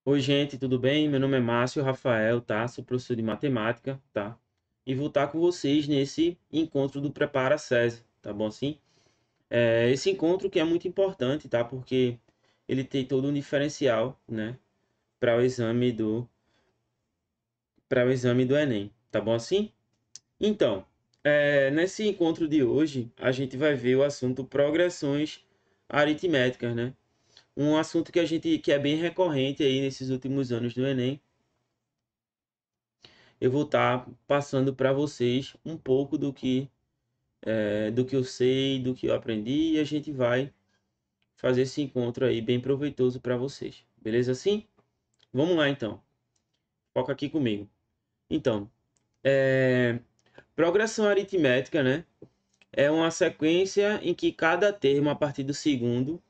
Oi, gente, tudo bem? Meu nome é Márcio Rafael, tá? Sou professor de matemática, tá? E vou estar com vocês nesse encontro do Prepara SESI, tá bom assim? Esse encontro que é muito importante, tá? Porque ele tem todo um diferencial, né? Para o exame do Enem, tá bom assim? Então, nesse encontro de hoje, a gente vai ver o assunto progressões aritméticas, né? Um assunto que é bem recorrente aí nesses últimos anos do Enem. Eu vou estar passando para vocês um pouco do que eu sei, do que eu aprendi, e a gente vai fazer esse encontro aí bem proveitoso para vocês. Beleza assim? Vamos lá então. Foca aqui comigo. Então, progressão aritmética, né? É uma sequência em que cada termo a partir do segundo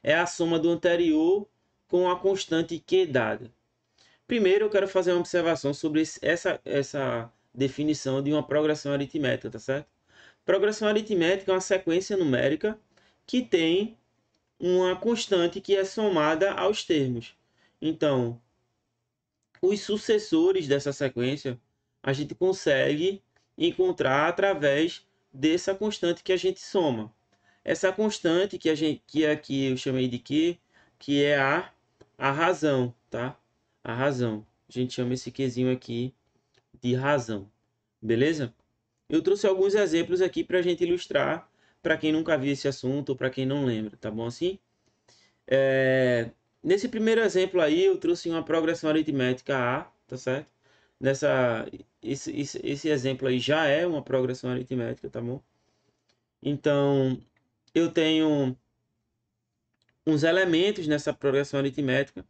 é a soma do anterior com a constante Q dada. Primeiro, eu quero fazer uma observação sobre essa definição de uma progressão aritmética, tá certo? Progressão aritmética é uma sequência numérica que tem uma constante que é somada aos termos. Então, os sucessores dessa sequência a gente consegue encontrar através dessa constante que a gente soma. Essa constante que aqui eu chamei de Q, que é a razão, tá? A razão. A gente chama esse Qzinho aqui de razão. Beleza? Eu trouxe alguns exemplos aqui para a gente ilustrar para quem nunca viu esse assunto ou para quem não lembra, tá bom assim? Nesse primeiro exemplo aí, eu trouxe uma progressão aritmética A, tá certo? Esse exemplo aí já é uma progressão aritmética, tá bom? Então, eu tenho uns elementos nessa progressão aritmética.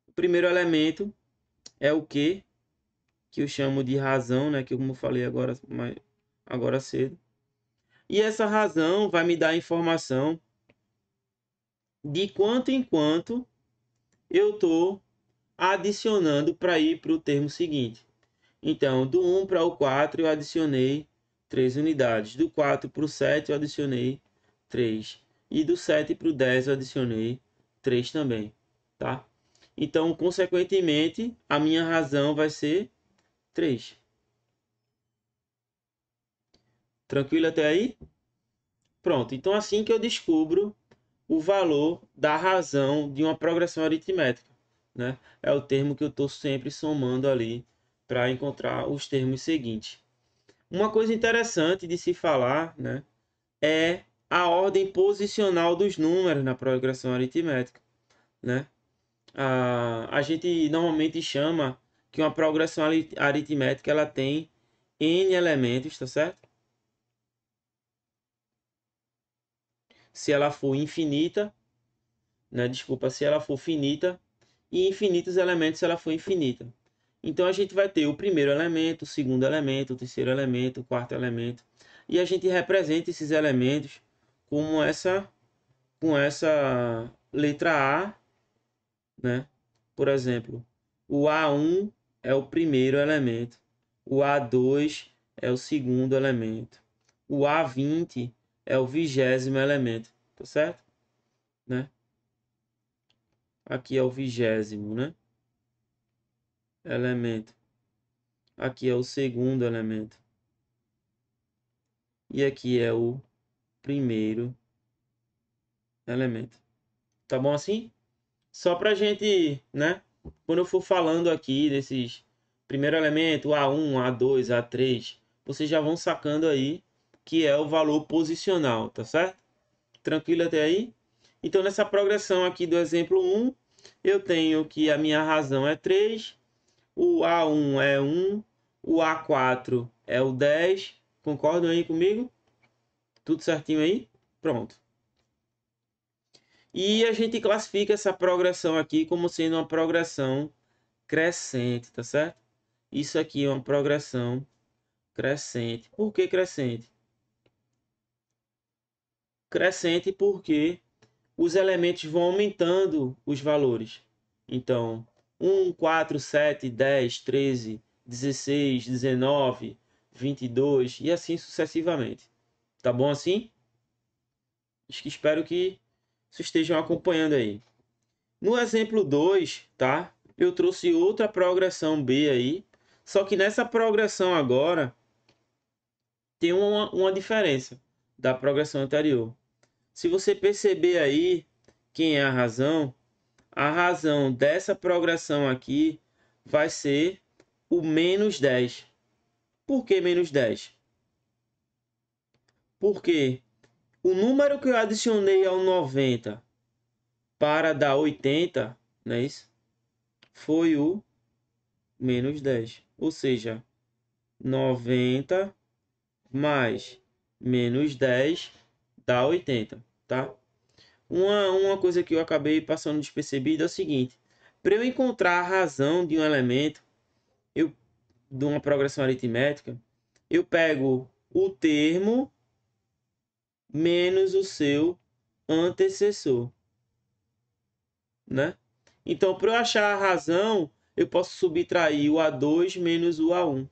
O primeiro elemento é o Q, que eu chamo de razão, né? Que como eu falei agora cedo. E essa razão vai me dar a informação de quanto em quanto eu estou adicionando para ir para o termo seguinte. Então, do 1 para o 4 eu adicionei 3 unidades. Do 4 para o 7 eu adicionei 3. E do 7 para o 10 eu adicionei 3 também. Tá? Então, consequentemente, a minha razão vai ser 3. Tranquilo até aí? Pronto. Então, assim que eu descubro o valor da razão de uma progressão aritmética, né? É o termo que eu estou sempre somando ali para encontrar os termos seguintes. Uma coisa interessante de se falar, né, é a ordem posicional dos números na progressão aritmética, né? A gente normalmente chama que uma progressão aritmética ela tem n elementos, tá certo? Se ela for infinita, né? Desculpa, se ela for finita, e infinitos elementos se ela for infinita. Então a gente vai ter o primeiro elemento, o segundo elemento, o terceiro elemento, o quarto elemento, e a gente representa esses elementos como com essa letra A, né? Por exemplo, o A1 é o primeiro elemento, o A2 é o segundo elemento, o A20 é o 20º elemento, tá certo? Né? Aqui é o 20º, né? Elemento. Aqui é o segundo elemento. E aqui é o primeiro elemento. Tá bom assim? Só pra gente, né? Quando eu for falando aqui desses primeiro elemento, A1, A2, A3, vocês já vão sacando aí que é o valor posicional, tá certo? Tranquilo até aí? Então, nessa progressão aqui do exemplo 1, eu tenho que a minha razão é 3, o A1 é 1, o A4 é o 10. Concordam aí comigo? Tudo certinho aí? Pronto. E a gente classifica essa progressão aqui como sendo uma progressão crescente, tá certo? Isso aqui é uma progressão crescente. Por que crescente? Crescente porque os elementos vão aumentando os valores. Então, 1, 4, 7, 10, 13, 16, 19, 22 e assim sucessivamente. Tá bom assim? Espero que vocês estejam acompanhando aí. No exemplo 2, tá? Eu trouxe outra progressão B aí. Só que nessa progressão agora tem uma diferença da progressão anterior. Se você perceber aí quem é a razão dessa progressão aqui vai ser o menos 10. Por que menos 10? Porque o número que eu adicionei ao 90 para dar 80, não é isso? Foi o menos 10. Ou seja, 90 mais menos 10 dá 80, tá? Uma coisa que eu acabei passando despercebido é o seguinte. Para eu encontrar a razão de um elemento, de uma progressão aritmética, eu pego o termo menos o seu antecessor, né? Então, para eu achar a razão, eu posso subtrair o A2 menos o A1.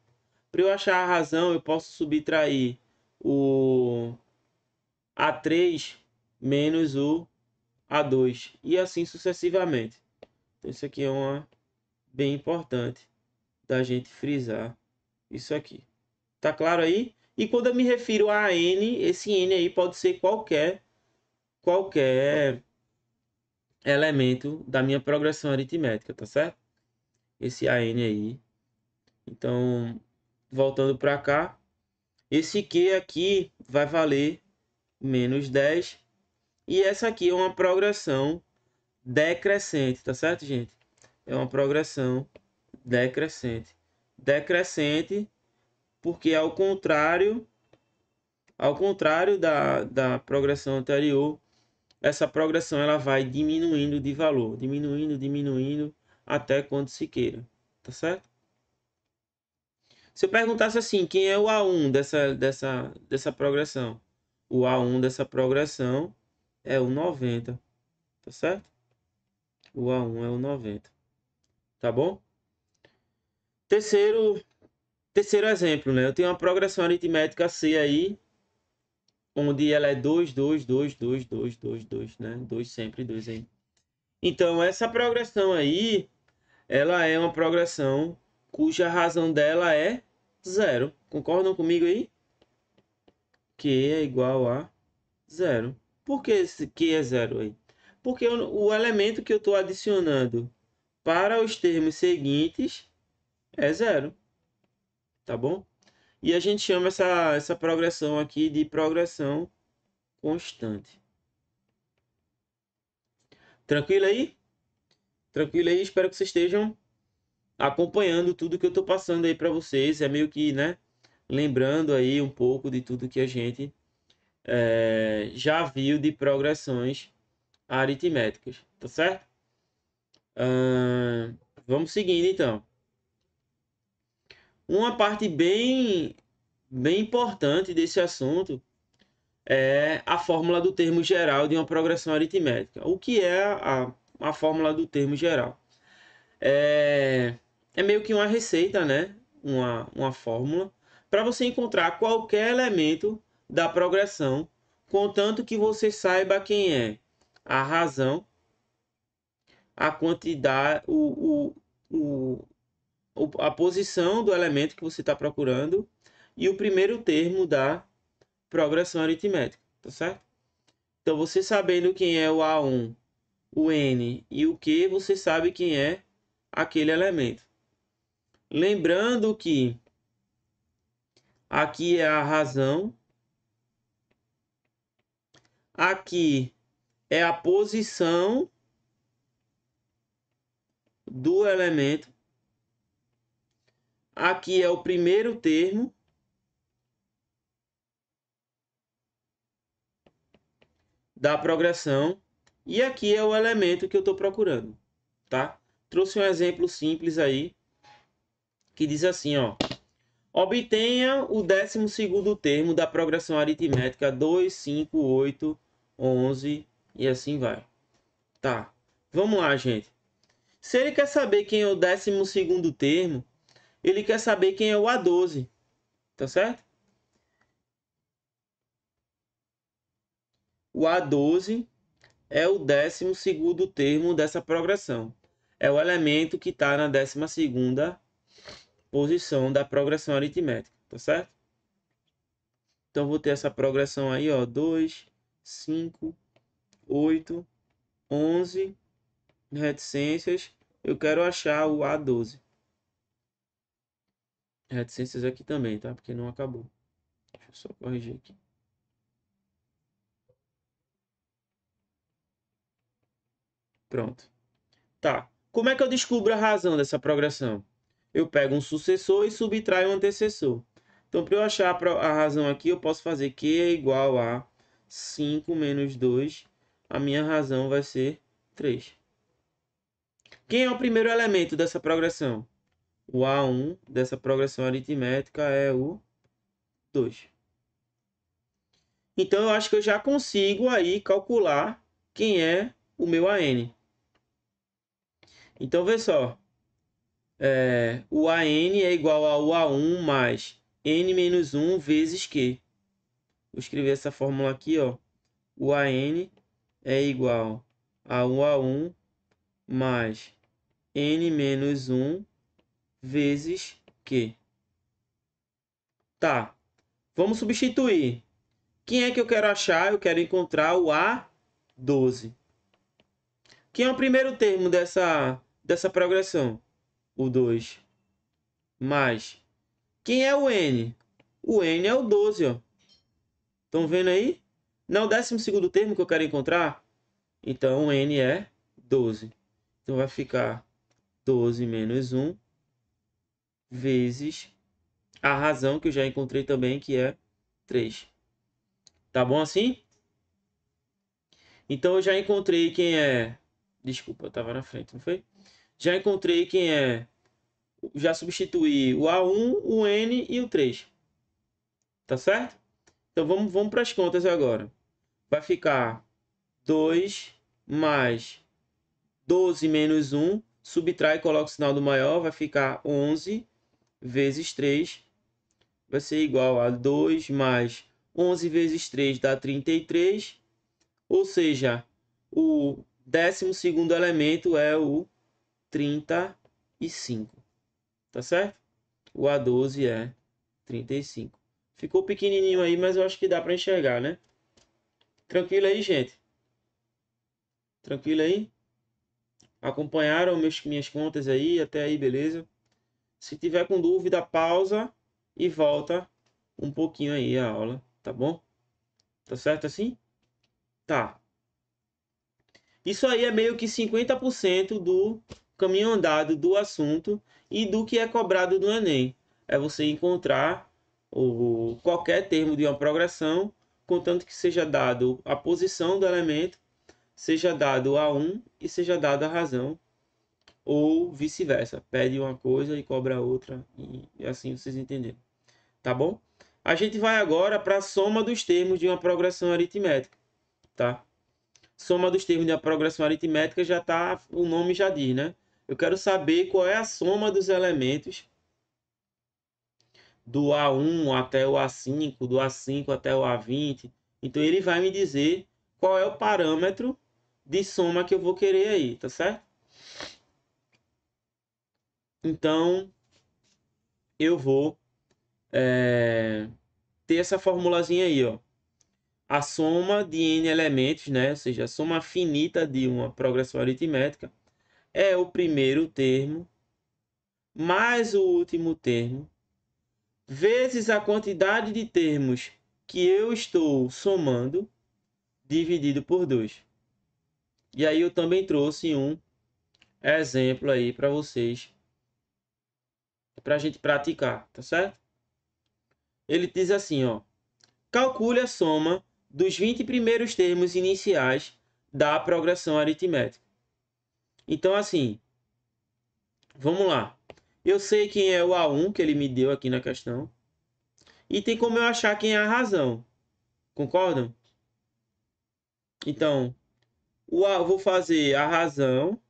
Para eu achar a razão, eu posso subtrair o A3 menos o A2 e assim sucessivamente. Então, isso aqui é uma bem importante da gente frisar isso aqui. Tá claro aí? E quando eu me refiro a N, esse N aí pode ser qualquer elemento da minha progressão aritmética, tá certo? Esse AN aí. Então, voltando para cá, esse Q aqui vai valer menos 10. E essa aqui é uma progressão decrescente, tá certo, gente? É uma progressão decrescente. Decrescente porque ao contrário da progressão anterior, essa progressão ela vai diminuindo de valor, diminuindo até quando se queira, tá certo? Se eu perguntasse assim, quem é o A1 dessa progressão? O A1 dessa progressão é o 90, tá certo? O A1 é o 90, tá bom? Terceiro exemplo, né? Eu tenho uma progressão aritmética C aí, onde ela é 2, 2, 2, 2, 2, 2, 2, né? 2 sempre, 2 aí. Então, essa progressão aí, ela é uma progressão cuja razão dela é zero. Concordam comigo aí? Q é igual a zero. Por que esse Q é zero aí? Porque o elemento que eu estou adicionando para os termos seguintes é zero. Tá bom? E a gente chama essa progressão aqui de progressão constante. Tranquilo aí? Tranquilo aí? Espero que vocês estejam acompanhando tudo que eu estou passando aí para vocês. É meio que, né? Lembrando aí um pouco de tudo que a gente já viu de progressões aritméticas, tá certo? Vamos seguindo então. Uma parte bem importante desse assunto é a fórmula do termo geral de uma progressão aritmética. O que é a fórmula do termo geral? É meio que uma receita, né? Uma fórmula para você encontrar qualquer elemento da progressão, contanto que você saiba quem é a razão, a quantidade, a posição do elemento que você está procurando e o primeiro termo da progressão aritmética, tá certo? Então, você sabendo quem é o A1, o N e o Q, você sabe quem é aquele elemento. Lembrando que aqui é a razão, aqui é a posição do elemento, aqui é o primeiro termo da progressão e aqui é o elemento que eu estou procurando, tá? Trouxe um exemplo simples aí que diz assim, ó: obtenha o 12º termo da progressão aritmética 2, 5, 8, 11 e assim vai. Tá, vamos lá, gente. Se ele quer saber quem é o 12º termo, ele quer saber quem é o A12, tá certo? O A12 é o 12º termo dessa progressão. É o elemento que está na 12ª posição da progressão aritmética, tá certo? Então, vou ter essa progressão aí, ó, 2, 5, 8, 11 reticências. Eu quero achar o A12. Reticências aqui também, tá? Porque não acabou. Deixa eu só corrigir aqui. Pronto. Tá. Como é que eu descubro a razão dessa progressão? Eu pego um sucessor e subtraio um antecessor. Então, para eu achar a razão aqui, eu posso fazer Q é igual a 5 menos 2. A minha razão vai ser 3. Quem é o primeiro elemento dessa progressão? O A1 dessa progressão aritmética é o 2. Então, eu acho que eu já consigo aí calcular quem é o meu AN. Então, vê só. O AN é igual ao A1 mais N menos 1 vezes Q. Vou escrever essa fórmula aqui, ó. O AN é igual ao A1 mais N menos 1 vezes Q. Tá. Vamos substituir. Quem é que eu quero achar? Eu quero encontrar o A12. Quem é o primeiro termo dessa progressão? O 2. Mais. Quem é o N? O N é o 12, ó. Estão vendo aí? Não é o 12º termo que eu quero encontrar? Então, o N é 12. Então, vai ficar 12 menos 1 vezes a razão que eu já encontrei também, que é 3. Tá bom assim? Então, eu já encontrei quem é... Desculpa, eu estava na frente, não foi? Já encontrei quem é... Já substituí o A1, o N e o 3. Tá certo? Então, vamos para as contas agora. Vai ficar 2 mais 12 menos 1. Subtrai e coloca o sinal do maior. Vai ficar 11 vezes 3. Vai ser igual a 2 mais 11 vezes 3 dá 33. Ou seja, o 12º elemento é o 35. Tá certo? O A12 é 35. Ficou pequenininho aí, mas eu acho que dá para enxergar, né? Tranquilo aí, gente? Tranquilo aí? Acompanharam minhas contas aí? Até aí, beleza? Se tiver com dúvida, pausa e volta um pouquinho aí a aula, tá bom? Tá certo assim? Tá. Isso aí é meio que 50% do caminho andado do assunto e do que é cobrado do Enem. É você encontrar qualquer termo de uma progressão, contanto que seja dado a posição do elemento, seja dado A1 e seja dada a razão, ou vice-versa. Pede uma coisa e cobra outra, e assim vocês entenderam. Tá bom? A gente vai agora para a soma dos termos de uma progressão aritmética, tá? Soma dos termos de uma progressão aritmética já tá, o nome já diz, né? Eu quero saber qual é a soma dos elementos do A1 até o A5, do A5 até o A20. Então ele vai me dizer qual é o parâmetro de soma que eu vou querer aí, tá certo? Então eu vou ter essa formulazinha aí, ó. A soma de n elementos, né? Ou seja, a soma finita de uma progressão aritmética é o primeiro termo mais o último termo vezes a quantidade de termos que eu estou somando dividido por 2. E aí eu também trouxe um exemplo aí para vocês, para a gente praticar, tá certo? Ele diz assim, ó: calcule a soma dos 20 primeiros termos iniciais da progressão aritmética. Então, assim, vamos lá. Eu sei quem é o A1 que ele me deu aqui na questão. E tem como eu achar quem é a razão. Concordam? Então, eu vou fazer a razão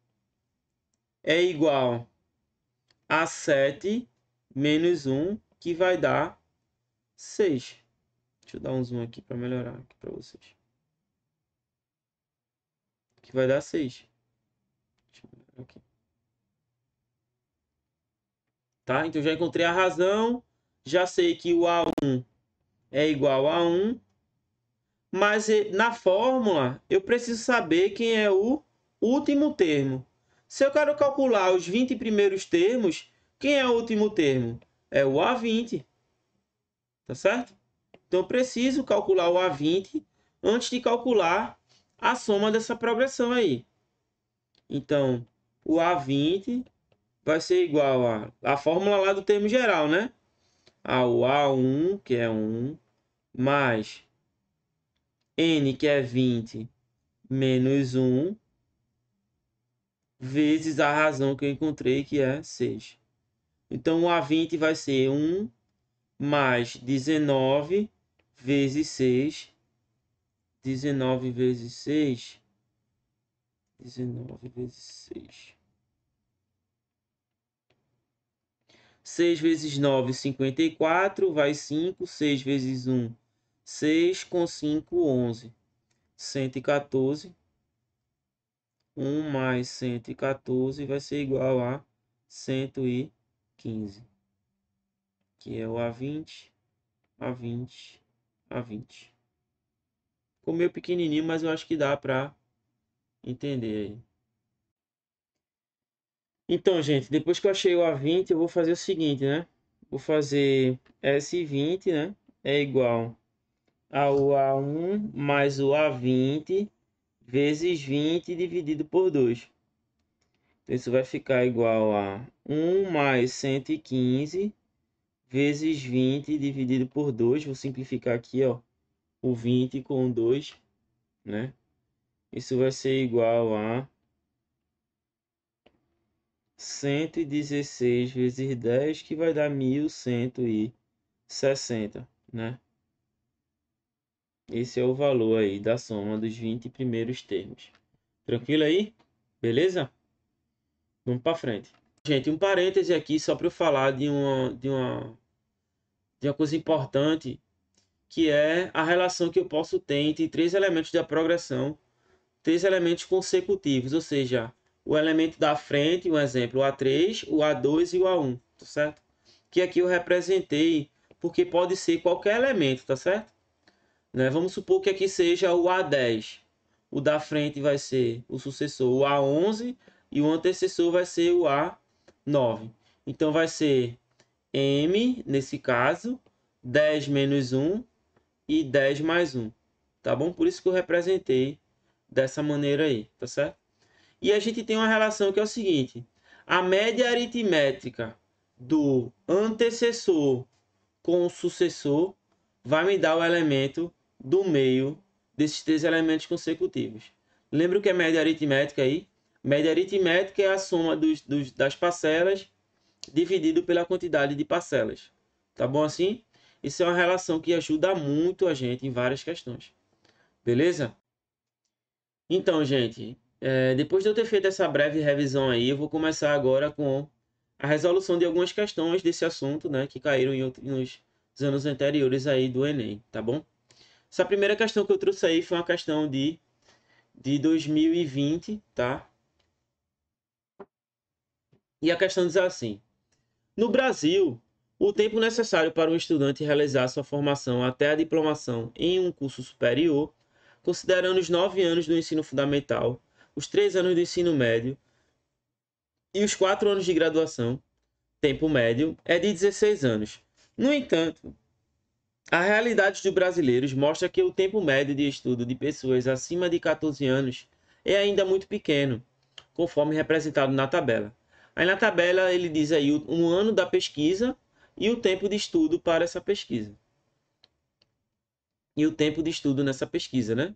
é igual a 7 menos 1, que vai dar 6. Deixa eu dar um zoom aqui para melhorar aqui para vocês. que vai dar 6. Aqui. Tá? Então já encontrei a razão, já sei que o A1 é igual a 1, mas na fórmula eu preciso saber quem é o último termo. Se eu quero calcular os 20 primeiros termos, quem é o último termo? É o A20. Tá certo? Então eu preciso calcular o A20 antes de calcular a soma dessa progressão aí. Então, o A20 vai ser igual a fórmula lá do termo geral, né? Ao A1, que é 1, mais N, que é 20, menos 1, vezes a razão que eu encontrei, que é 6. Então, o A20 vai ser 1 mais 19 vezes 6. 19 vezes 6. 19 vezes 6. 6 vezes 9, 54. Vai 5. 6 vezes 1, 6. Com 5, 11. 114. 1 mais 114 vai ser igual a 115. Que é o A20, A20, A20. Ficou meio pequenininho, mas eu acho que dá para entender aí. Então, gente, depois que eu achei o A20, eu vou fazer o seguinte, né? Vou fazer S20, né? É igual ao A1 mais o A20 vezes 20 dividido por 2. Então, isso vai ficar igual a 1 mais 115 vezes 20 dividido por 2. Vou simplificar aqui, ó, o 20 com 2, né? Isso vai ser igual a 116 vezes 10, que vai dar 1160, né? Esse é o valor aí da soma dos 20 primeiros termos. Tranquilo aí? Beleza? Vamos para frente. Gente, um parêntese aqui só para eu falar de uma coisa importante, que é a relação que eu posso ter entre três elementos da progressão, três elementos consecutivos, ou seja, o elemento da frente, um exemplo, o A3, o A2 e o A1, tá certo? Que aqui eu representei, porque pode ser qualquer elemento, tá certo? Né? Vamos supor que aqui seja o A10. O da frente vai ser o sucessor, o A11, e o antecessor vai ser o A9. Então vai ser M, nesse caso, 10 menos 1 e 10 mais 1. Tá bom? Por isso que eu representei dessa maneira aí, tá certo? E a gente tem uma relação que é o seguinte: a média aritmétrica do antecessor com o sucessor vai me dar o elemento do meio desses três elementos consecutivos. Lembra o que é média aritmética aí? Média aritmética é a soma das parcelas dividido pela quantidade de parcelas. Tá bom assim? Isso é uma relação que ajuda muito a gente em várias questões. Beleza? Então, gente, depois de eu ter feito essa breve revisão aí, eu vou começar agora com a resolução de algumas questões desse assunto, né, que caíram nos anos anteriores aí do Enem, tá bom? Essa primeira questão que eu trouxe aí foi uma questão de 2020, tá? E a questão diz assim: no Brasil, o tempo necessário para um estudante realizar sua formação até a diplomação em um curso superior, considerando os 9 anos do ensino fundamental, os 3 anos do ensino médio e os 4 anos de graduação, tempo médio, é de 16 anos. No entanto, a realidade dos brasileiros mostra que o tempo médio de estudo de pessoas acima de 14 anos é ainda muito pequeno, conforme representado na tabela. Aí na tabela ele diz aí um ano da pesquisa e o tempo de estudo para essa pesquisa. E o tempo de estudo nessa pesquisa, né?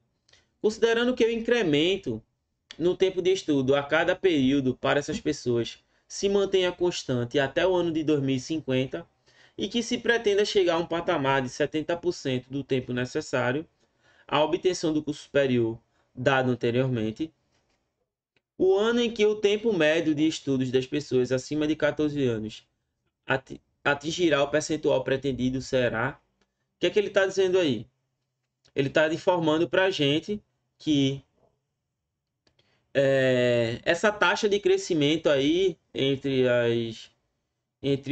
Considerando que o incremento no tempo de estudo a cada período para essas pessoas se mantenha constante até o ano de 2050 e que se pretenda chegar a um patamar de 70% do tempo necessário à obtenção do curso superior dado anteriormente, o ano em que o tempo médio de estudos das pessoas acima de 14 anos atingirá o percentual pretendido será... O que é que ele está dizendo aí? Ele está informando para a gente que essa taxa de crescimento aí entre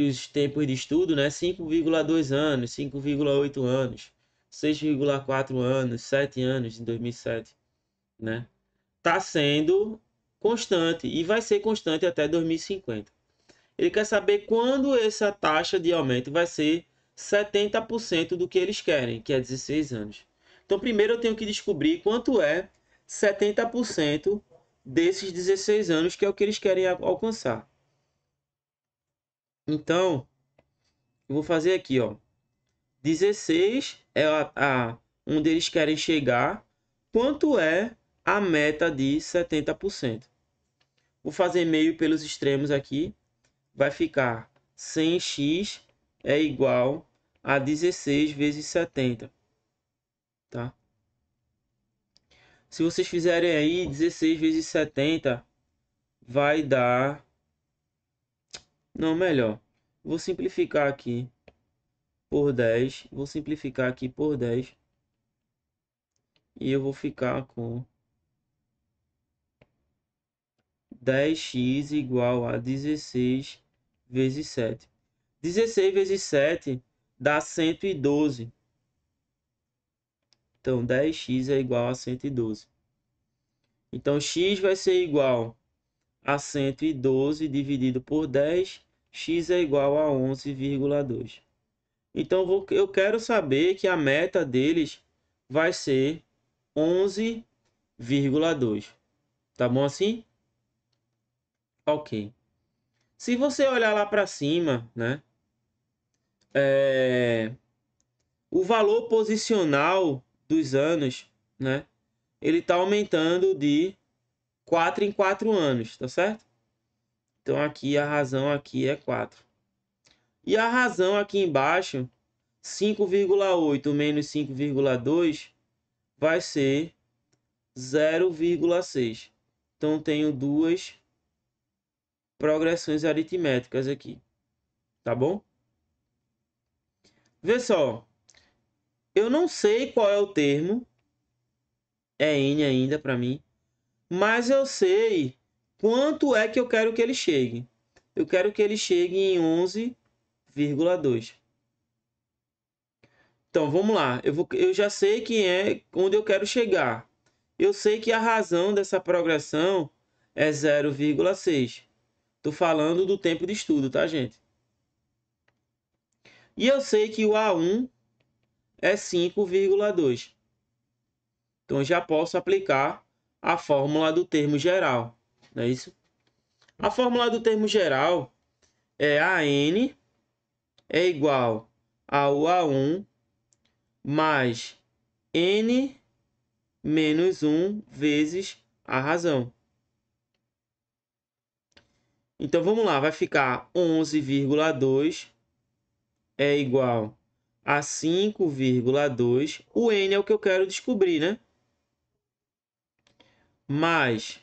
os tempos de estudo, né? 5,2 anos, 5,8 anos, 6,4 anos, 7 anos em 2007, né? Tá sendo constante e vai ser constante até 2050. Ele quer saber quando essa taxa de aumento vai ser 70% do que eles querem, que é 16 anos. Então, primeiro eu tenho que descobrir quanto é 70% desses 16 anos, que é o que eles querem alcançar. Então, eu vou fazer aqui, ó. 16 é onde eles querem chegar. Quanto é a meta de 70%? Vou fazer meio pelos extremos aqui. Vai ficar 100x é igual a 16 vezes 70. Tá? Se vocês fizerem aí 16 vezes 70, vai dar... Não, melhor. Vou simplificar aqui por 10. Vou simplificar aqui por 10. E eu vou ficar com 10x igual a 16 vezes 7. 16 vezes 7 dá 112. Então, 10x é igual a 112. Então, x vai ser igual a 112 dividido por 10. X é igual a 11,2. Então, eu quero saber que a meta deles vai ser 11,2. Tá bom assim? Ok. Se você olhar lá para cima, né? O valor posicional dos anos, né? Ele está aumentando de 4 em 4 anos, tá certo? Então aqui a razão aqui é 4. E a razão aqui embaixo, 5,8 menos 5,2 vai ser 0,6. Então tenho duas progressões aritméticas aqui, tá bom? Vê só, eu não sei qual é o termo, é N ainda para mim, mas eu sei quanto é que eu quero que ele chegue. Eu quero que ele chegue em 11,2. Então, vamos lá. Eu já sei que é onde eu quero chegar. Eu sei que a razão dessa progressão é 0,6. Estou falando do tempo de estudo, tá, gente? E eu sei que o A1 é 5,2. Então, eu já posso aplicar a fórmula do termo geral. Não é isso? A fórmula do termo geral é AN é igual ao A1 mais N menos 1 vezes a razão. Então, vamos lá. Vai ficar 11,2 é igual a 5,2. O N é o que eu quero descobrir, né? Mais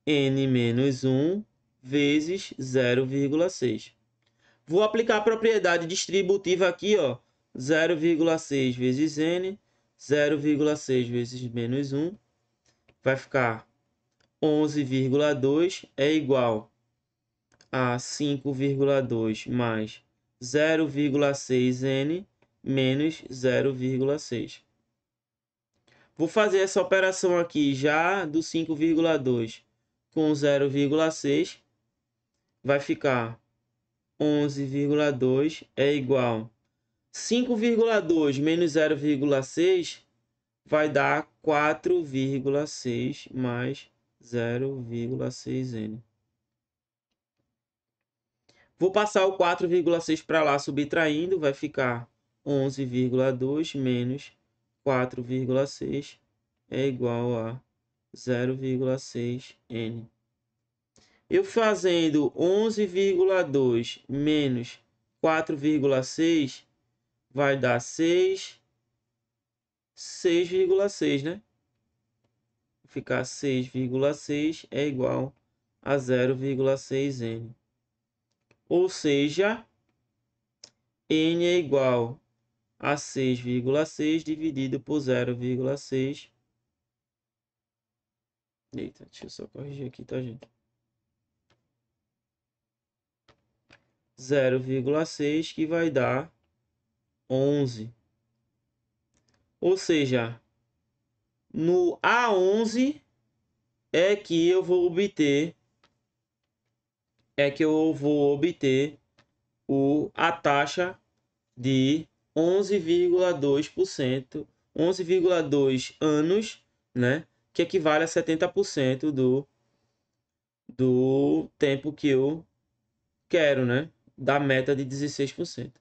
N menos 1 vezes 0,6. Vou aplicar a propriedade distributiva aqui, ó. 0,6 vezes N, 0,6 vezes menos 1. Vai ficar 11,2 é igual a 5,2 mais 0,6N menos 0,6. Vou fazer essa operação aqui já do 5,2 com 0,6. Vai ficar 11,2 é igual 5,2 menos 0,6 vai dar 4,6 mais 0,6N. Vou passar o 4,6 para lá subtraindo, vai ficar 11,2 menos 4,6 é igual a 0,6N. Eu fazendo 11,2 menos 4,6 vai dar 6,6, né? Vai ficar 6,6 é igual a 0,6N. Ou seja, N é igual a 6,6 dividido por 0,6 Eita, deixa eu só corrigir aqui, tá, gente? 0,6 que vai dar 11. Ou seja, no A11 é que eu vou obter a taxa de 11,2%, 11,2 anos, né? Que equivale a 70% do tempo que eu quero, né? Da meta de 16%.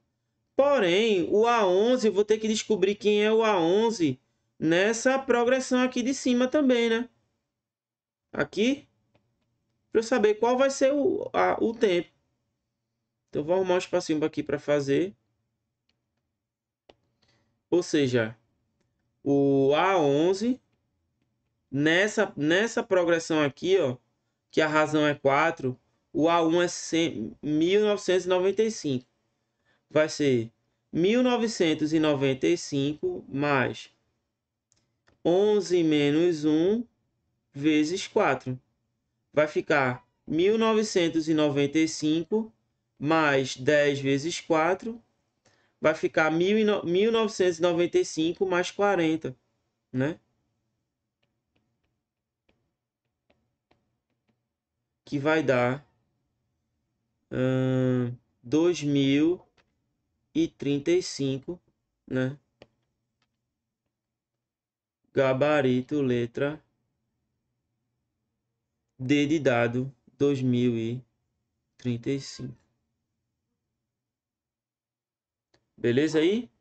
Porém, o A11, eu vou ter que descobrir quem é o A11 nessa progressão aqui de cima também, né? Aqui, para eu saber qual vai ser o tempo. Então, vou arrumar um espacinho aqui para fazer. Ou seja, o A11, nessa progressão aqui, ó, que a razão é 4, o A1 é 1995. Vai ser 1995 mais 11 menos 1 vezes 4. Vai ficar 1995 mais 10 vezes 4. Vai ficar 1995 mais 40, né? Que vai dar 2035, né? Gabarito, letra D de dado, 2035. Beleza aí?